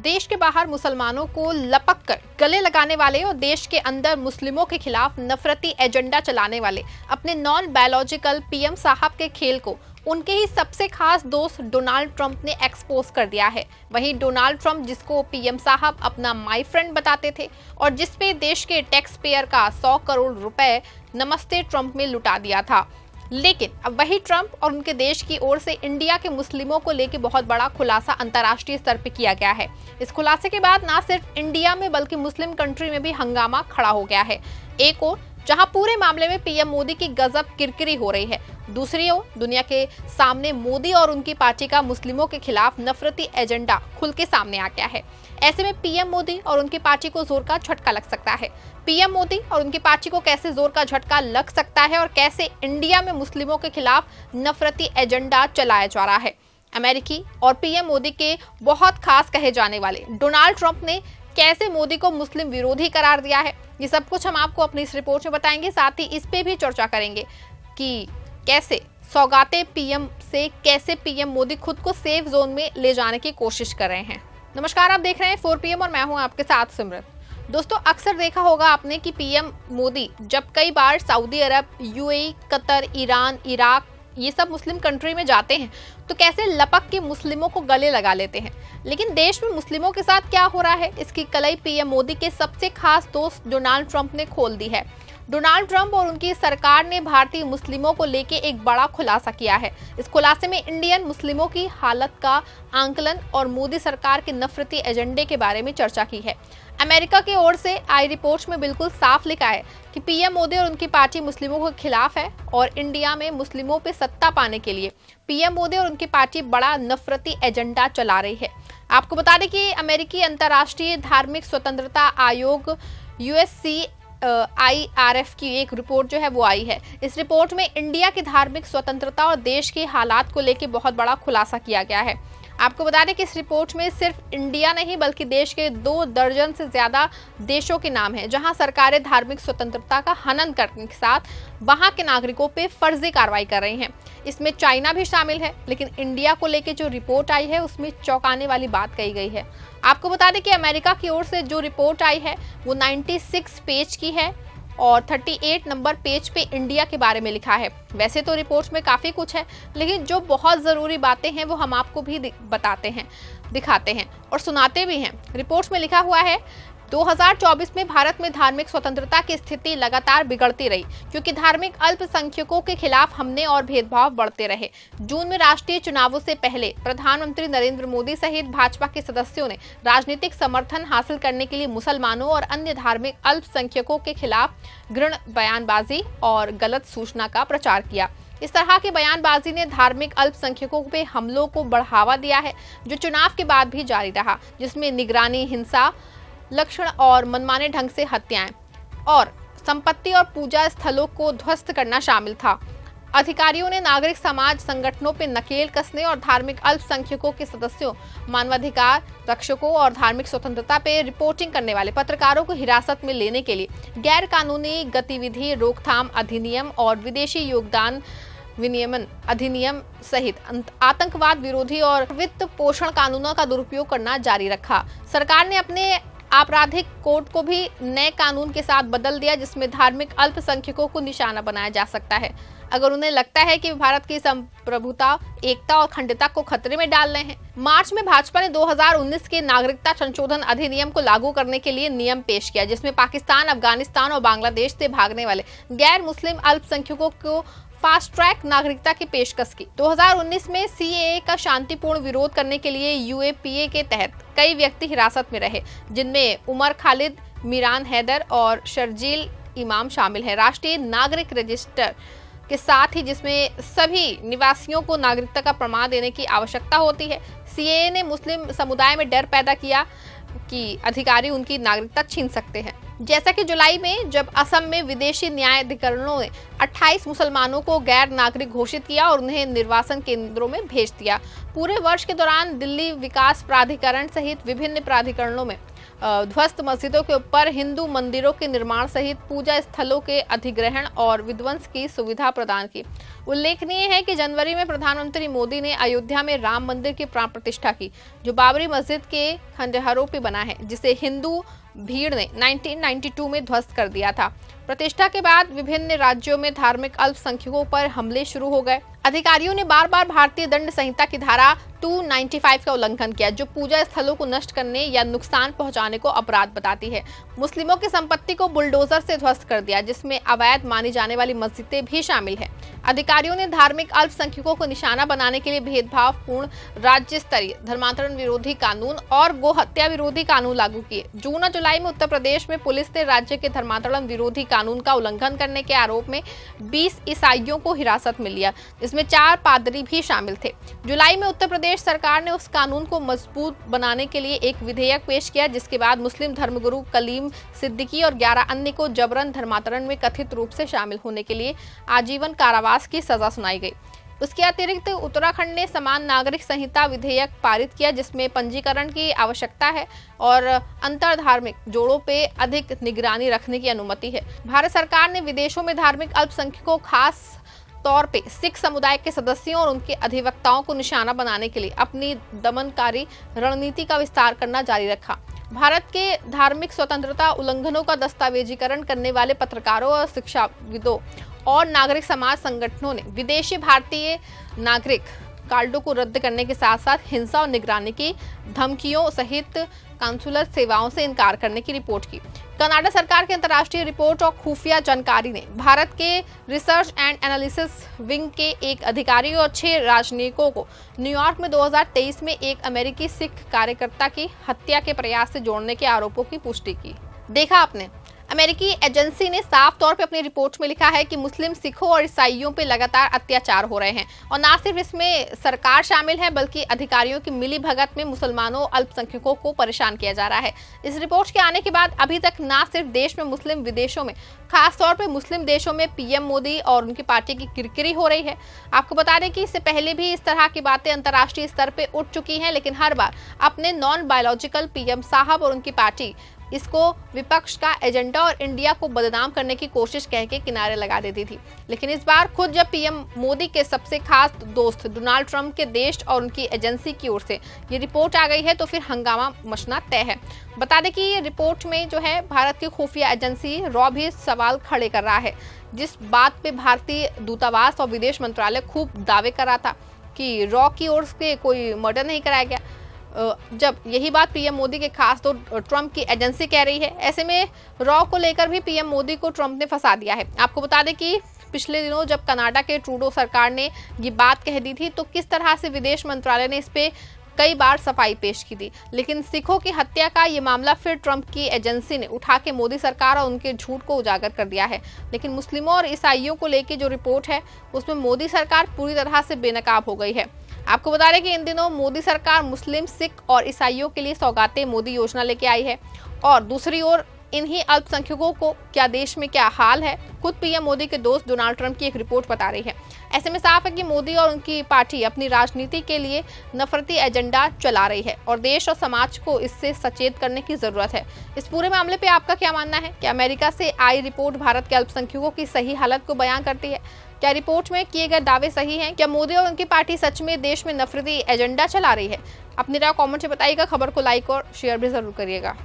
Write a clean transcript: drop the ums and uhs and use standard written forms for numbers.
देश के बाहर मुसलमानों को लपक कर गले लगाने वाले और देश के अंदर मुस्लिमों के खिलाफ नफरती एजेंडा चलाने वाले अपने नॉन बायोलॉजिकल पीएम साहब के खेल को उनके ही सबसे खास दोस्त डोनाल्ड ट्रंप ने एक्सपोज कर दिया है। वहीं डोनाल्ड ट्रंप, जिसको पीएम साहब अपना माई फ्रेंड बताते थे और जिसपे देश के टैक्स पेयर का 100 करोड़ रुपए नमस्ते ट्रंप में लुटा दिया था, लेकिन अब वही ट्रंप और उनके देश की ओर से इंडिया के मुस्लिमों को लेकर बहुत बड़ा खुलासा अंतर्राष्ट्रीय स्तर पर किया गया है। इस खुलासे के बाद न सिर्फ इंडिया में बल्कि मुस्लिम कंट्री में भी हंगामा खड़ा हो गया है। एक और जहां पूरे मामले में पीएम मोदी की गजब किरकिरी हो रही है, दूसरी ओर दुनिया के सामने मोदी और उनकी पार्टी का मुस्लिमों के खिलाफ नफरती एजेंडा खुल के सामने आ गया है। ऐसे में पीएम मोदी और उनकी पार्टी को जोर का झटका लग सकता है। पीएम मोदी और उनकी पार्टी को कैसे जोर का झटका लग सकता है और कैसे इंडिया में मुस्लिमों के खिलाफ नफरती एजेंडा चलाया जा रहा है। अमेरिकी और पीएम मोदी के बहुत खास कहे जाने वाले डोनाल्ड ट्रंप ने कैसे मोदी को मुस्लिम विरोधी करार दिया है, ये सब कुछ हम आपको अपनी इस रिपोर्ट में बताएंगे। साथ ही इस पे भी चर्चा करेंगे कि कैसे सौगाते पीएम से कैसे पीएम मोदी खुद को सेफ जोन में ले जाने की कोशिश कर रहे हैं। नमस्कार, आप देख रहे हैं 4 PM और मैं हूं आपके साथ सिमरन। दोस्तों, अक्सर देखा होगा आपने कि पीएम मोदी जब कई बार सऊदी अरब, यूएई, कतर, ईरान, इराक, ये सब मुस्लिम कंट्री में जाते हैं तो कैसे लपक के मुस्लिमों को गले लगा लेते हैं। लेकिन देश में मुस्लिमों के साथ क्या हो रहा है, इसकी कलई पीएम मोदी के सबसे खास दोस्त डोनाल्ड ट्रंप ने खोल दी है। डोनाल्ड ट्रंप और उनकी सरकार ने भारतीय मुस्लिमों को लेकर एक बड़ा खुलासा किया है। इस खुलासे में इंडियन मुस्लिमों की हालत का आंकलन और मोदी सरकार के नफरती एजेंडे के बारे में चर्चा की है। अमेरिका की ओर से आई रिपोर्ट्स में बिल्कुल साफ लिखा है कि पीएम मोदी और उनकी पार्टी मुस्लिमों के खिलाफ है और इंडिया में मुस्लिमों पे सत्ता पाने के लिए पीएम मोदी और उनकी पार्टी बड़ा नफरती एजेंडा चला रही है। आपको बता दें कि अमेरिकी अंतर्राष्ट्रीय धार्मिक स्वतंत्रता आयोग USCIRF की एक रिपोर्ट जो है वो आई है। इस रिपोर्ट में इंडिया की धार्मिक स्वतंत्रता और देश के हालात को लेकर बहुत बड़ा खुलासा किया गया है। आपको बता दें कि इस रिपोर्ट में सिर्फ इंडिया नहीं बल्कि देश के 2 दर्जन से ज्यादा देशों के नाम हैं जहां सरकारें धार्मिक स्वतंत्रता का हनन करने के साथ वहां के नागरिकों पे फर्जी कार्रवाई कर रही हैं। इसमें चाइना भी शामिल है, लेकिन इंडिया को लेकर जो रिपोर्ट आई है उसमें चौंकाने वाली बात कही गई है। आपको बता दें कि अमेरिका की ओर से जो रिपोर्ट आई है वो 96 पेज की है और 38 नंबर पेज पे इंडिया के बारे में लिखा है। वैसे तो रिपोर्ट में काफ़ी कुछ है, लेकिन जो बहुत ज़रूरी बातें हैं वो हम आपको भी बताते हैं, दिखाते हैं और सुनाते भी हैं। रिपोर्ट में लिखा हुआ है 2024 में भारत में धार्मिक स्वतंत्रता की स्थिति लगातार बिगड़ती रही क्योंकि धार्मिक अल्पसंख्यकों के खिलाफ हमले और भेदभाव बढ़ते रहे। जून में राष्ट्रीय चुनावों से पहले प्रधानमंत्री नरेंद्र मोदी सहित भाजपा के सदस्यों ने राजनीतिक समर्थन हासिल करने के लिए मुसलमानों और अन्य धार्मिक अल्पसंख्यकों के खिलाफ घृण बयानबाजी और गलत सूचना का प्रचार किया। इस तरह की बयानबाजी ने धार्मिक अल्पसंख्यकों पे हमलों को बढ़ावा दिया है, जो चुनाव के बाद भी जारी रहा, जिसमें निगरानी हिंसा, लक्षण और मनमाने ढंग से हत्याएं और संपत्ति और पूजा स्थलों को ध्वस्त करना शामिल था। अधिकारियों ने नागरिक समाज संगठनों पर नकेल कसने और धार्मिक अल्पसंख्यकों के सदस्यों, मानवाधिकार रक्षकों और धार्मिक स्वतंत्रता पर रिपोर्टिंग करने वाले पत्रकारों को हिरासत में लेने के लिए गैर कानूनी गतिविधि रोकथाम अधिनियम और विदेशी योगदान विनियमन अधिनियम सहित आतंकवाद विरोधी और वित्त पोषण कानूनों का दुरुपयोग करना जारी रखा। सरकार ने अपने आपराधिक कोड को भी नए कानून के साथ बदल दिया, जिसमें धार्मिक अल्पसंख्यकों को निशाना बनाया जा सकता है अगर उन्हें लगता है कि भारत की संप्रभुता, एकता और अखंडता को खतरे में डाल रहे हैं। मार्च में भाजपा ने 2019 के नागरिकता संशोधन अधिनियम को लागू करने के लिए नियम पेश किया, जिसमें पाकिस्तान, अफगानिस्तान और बांग्लादेश से भागने वाले गैर मुस्लिम अल्पसंख्यकों को फास्ट ट्रैक नागरिकता की पेशकश की। 2019 में CAA का शांतिपूर्ण विरोध करने के लिए UAPA के तहत कई व्यक्ति हिरासत में रहे, जिनमें उमर खालिद, मीरान हैदर और शर्जील इमाम शामिल है। राष्ट्रीय नागरिक रजिस्टर के साथ ही जिसमें सभी निवासियों को नागरिकता का प्रमाण देने की आवश्यकता होती है। CAA ने मुस्लिम समुदाय में डर पैदा किया कि अधिकारी उनकी नागरिकता छीन सकते हैं। जैसा कि जुलाई में जब असम में विदेशी न्यायाधिकरणों ने 28 मुसलमानों को गैर नागरिक घोषित किया और उन्हें निर्वासन केंद्रों में भेज दिया। पूरे वर्ष के दौरान दिल्ली विकास प्राधिकरण सहित विभिन्न प्राधिकरणों में ध्वस्त मस्जिदों के ऊपर हिंदू मंदिरों के निर्माण सहित पूजा स्थलों के अधिग्रहण और विध्वंस की सुविधा प्रदान की। उल्लेखनीय है कि जनवरी में प्रधानमंत्री मोदी ने अयोध्या में राम मंदिर की प्राण प्रतिष्ठा की, जो बाबरी मस्जिद के खंडहरों पे बना है, जिसे हिंदू भीड़ ने 1992 में ध्वस्त कर दिया था। प्रतिष्ठा के बाद विभिन्न राज्यों में धार्मिक अल्पसंख्यकों पर हमले शुरू हो गए। अधिकारियों ने बार बार भारतीय दंड संहिता की धारा 295 का उल्लंघन किया, जो पूजा स्थलों को नष्ट करने या नुकसान पहुंचाने को अपराध बताती है। मुस्लिमों की संपत्ति को बुलडोजर से ध्वस्त कर दिया, जिसमें अवैध मानी जाने वाली मस्जिदें भी शामिल है। अधिकारियों ने धार्मिक अल्पसंख्यकों को निशाना बनाने के लिए भेदभावपूर्ण राज्य स्तरीय धर्मांतरण विरोधी कानून और गोहत्या विरोधी कानून लागू किए। जून और जुलाई में उत्तर प्रदेश में पुलिस ने राज्य के धर्मांतरण विरोधी कानून का उल्लंघन करने के आरोप में 20 ईसाइयों को हिरासत में लिया, जिसमें 4 पादरी भी शामिल थे। जुलाई में उत्तर प्रदेश सरकार ने उस कानून को मजबूत बनाने के लिए एक विधेयक पेश किया, जिसके बाद मुस्लिम धर्मगुरु कलीम सिद्दीकी और 11 अन्य को जबरन धर्मांतरण में कथित रूप से शामिल होने के लिए आजीवन कारावास की सजा सुनाई गई। उसके अतिरिक्त उत्तराखंड ने समान नागरिक संहिता विधेयक पारित किया, जिसमें पंजीकरण की आवश्यकता है और अंतरधार्मिक जोड़ों पे अधिक निगरानी रखने की अनुमति है। भारत सरकार ने विदेशों में धार्मिक अल्पसंख्यकों, खास तौर पे सिख समुदाय के सदस्यों और उनके अधिवक्ताओं को निशाना बनाने के लिए अपनी दमनकारी रणनीति का विस्तार करना जारी रखा। भारत के धार्मिक स्वतंत्रता उल्लंघनों का दस्तावेजीकरण करने वाले पत्रकारों और शिक्षाविदों और नागरिक समाज संगठनों ने विदेशी भारतीय नागरिक कार्डों को रद्द करने के साथ साथ हिंसा और निगरानी की धमकियों सहित काउंसुलर सेवाओं से इनकार करने की रिपोर्ट की। कनाडा सरकार के अंतर्राष्ट्रीय रिपोर्ट और खुफिया जानकारी ने भारत के रिसर्च एंड एनालिसिस विंग के एक अधिकारी और 6 राजनयिकों को न्यूयॉर्क में 2023 में एक अमेरिकी सिख कार्यकर्ता की हत्या के प्रयास से जोड़ने के आरोपों की पुष्टि की। देखा आपने, अमेरिकी एजेंसी ने साफ तौर पे अपनी रिपोर्ट में लिखा है कि मुस्लिम सिखों और ईसाइयों पे लगातार अत्याचार हो रहे हैं और ना सिर्फ इसमें सरकार शामिल है, बल्कि अधिकारियों की मिलीभगत में मुसलमानों अल्पसंख्यकों को परेशान किया जा रहा है। इस रिपोर्ट के आने के बाद अभी तक ना सिर्फ देश में मुस्लिम, विदेशों में, खासतौर पर मुस्लिम देशों में पीएम मोदी और उनकी पार्टी की किरकिरी हो रही है। आपको बता दें कि इससे पहले भी इस तरह की बातें अंतर्राष्ट्रीय स्तर पर उठ चुकी हैं, लेकिन हर बार अपने नॉन बायोलॉजिकल पीएम साहब और उनकी पार्टी इसको विपक्ष का एजेंडा और इंडिया को बदनाम करने की कोशिश कह के किनारे लगा देती थी। लेकिन इस बार खुद जब पीएम मोदी के सबसे खास दोस्त डोनाल्ड ट्रंप के देश और उनकी एजेंसी की ओर से ये रिपोर्ट आ गई है, तो फिर हंगामा मचना तय है। बता दें कि ये रिपोर्ट में जो है भारत की खुफिया एजेंसी रॉ भी सवाल खड़े कर रहा है, जिस बात पे भारतीय दूतावास और विदेश मंत्रालय खूब दावे कर रहा था कि रॉ की ओर से कोई मर्डर नहीं कराया गया, जब यही बात पीएम मोदी के खास तो ट्रंप की एजेंसी कह रही है। ऐसे में रॉ को लेकर भी पीएम मोदी को ट्रंप ने फंसा दिया है। आपको बता दें कि पिछले दिनों जब कनाडा के ट्रूडो सरकार ने ये बात कह दी थी, तो किस तरह से विदेश मंत्रालय ने इस पे कई बार सफाई पेश की थी। लेकिन सिखों की हत्या का ये मामला फिर ट्रंप की एजेंसी ने उठा के मोदी सरकार और उनके झूठ को उजागर कर दिया है। लेकिन मुस्लिमों और ईसाइयों को लेकर जो रिपोर्ट है, उसमें मोदी सरकार पूरी तरह से बेनकाब हो गई है। आपको बता दें कि इन दिनों मोदी सरकार मुस्लिम, सिख और ईसाइयों के लिए सौगातें मोदी योजना लेके आई है, और दूसरी ओर इन्हीं अल्पसंख्यकों को क्या देश में क्या हाल है, खुद पीएम मोदी के दोस्त डोनाल्ड ट्रंप की एक रिपोर्ट बता रही है। ऐसे में साफ है कि मोदी और उनकी पार्टी अपनी राजनीति के लिए नफरती एजेंडा चला रही है और देश और समाज को इससे सचेत करने की जरूरत है। इस पूरे मामले पे आपका क्या मानना है? क्या अमेरिका से आई रिपोर्ट भारत के अल्पसंख्यकों की सही हालत को बयां करती है? क्या रिपोर्ट में किए गए दावे सही हैं? क्या मोदी और उनकी पार्टी सच में देश में नफरती एजेंडा चला रही है? अपनी राय कमेंट में बताइएगा। खबर को लाइक और शेयर भी जरूर करिएगा।